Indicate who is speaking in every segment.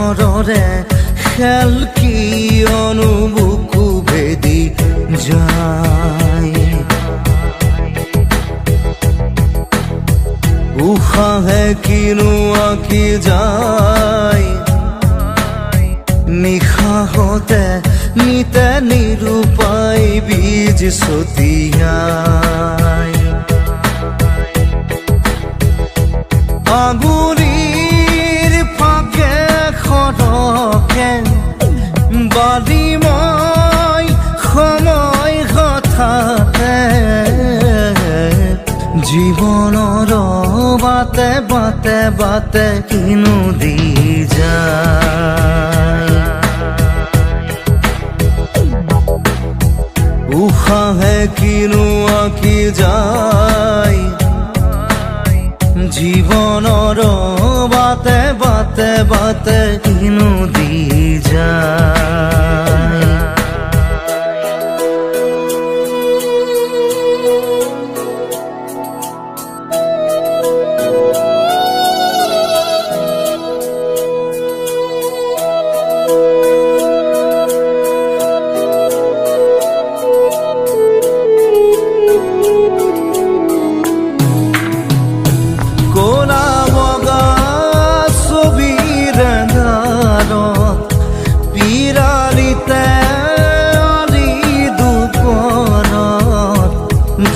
Speaker 1: সাঁথৰৰে খেল কিয়নো বুকু ভেদি যায় উশাহে কিনো আঁকি যায় নিশাহতে নিতে নিৰূপায় বীজ ছটিয়াই আগুৰিৰ ফাকে খৰকে বালি মই সময় হঠাতে জীৱনৰ বাটে বাটে বাটে কিনো দি যায় উশাহে কিনো আঁকি যায় জীৱনৰ বাটে বাটে বাটে কিনো দি যায়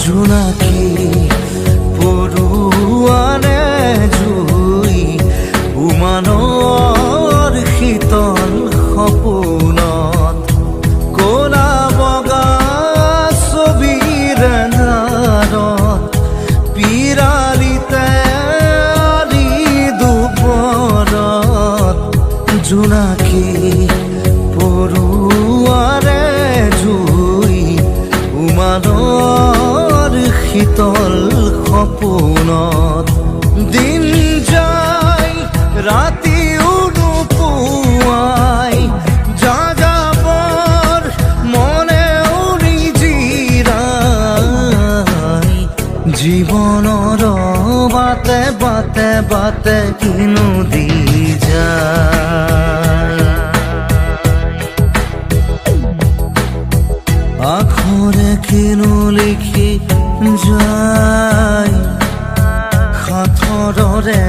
Speaker 1: জোনাকী পৰুৱানে জুই উমানৰ শীতল সপোনত ক'লা বগা ছবিৰ আন্ধাৰত পিৰালিতে আলি দুপৰত জোনাকী পৰুৱানে জুই উমানৰ শীতল সপোনত দিন যায় ৰাতিও নোপোৱাই যাযাবৰ মনেও নিজিৰাই জীৱনৰ বাটে বাটে বাটে কিনো দি যায় আখৰে কিনো লিখি যায় সাঁথৰৰে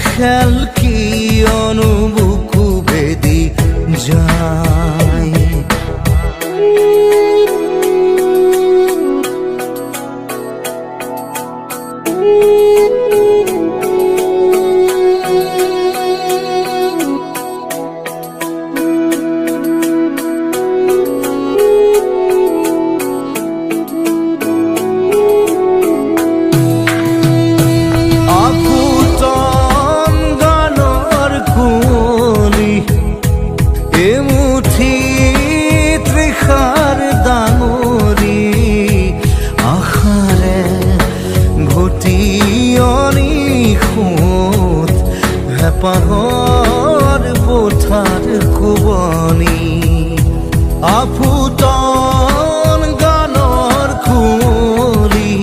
Speaker 1: খেল কিয়নো বুকু ভেদি যায় হেঁপাহৰ পথাৰ কোবনি আফুটন গানৰ কুঁৱলী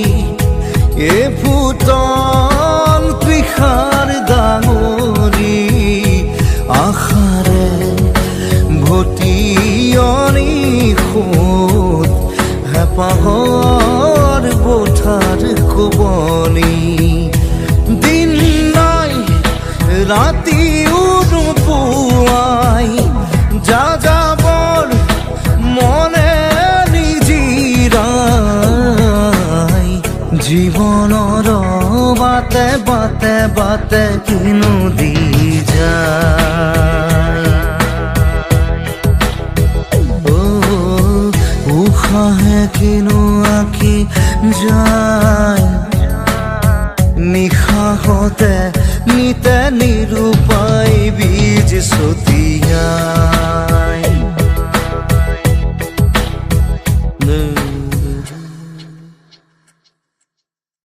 Speaker 1: এফুটন তৃষাৰ ডাঙৰি আশাৰে ভটিয়নি সোঁত হেঁপাহৰ পথাৰ কোবনি দিন নাই ৰাতিও নোপোৱাই যাযাবৰ মনে নিজিৰাই জীৱনৰ বাটে বাটে বাটে কিনো দি যায় উশাহে কিনো আঁকি যায় নিশাহতে নিতে নিৰূপায় বীজ ছটিয়াই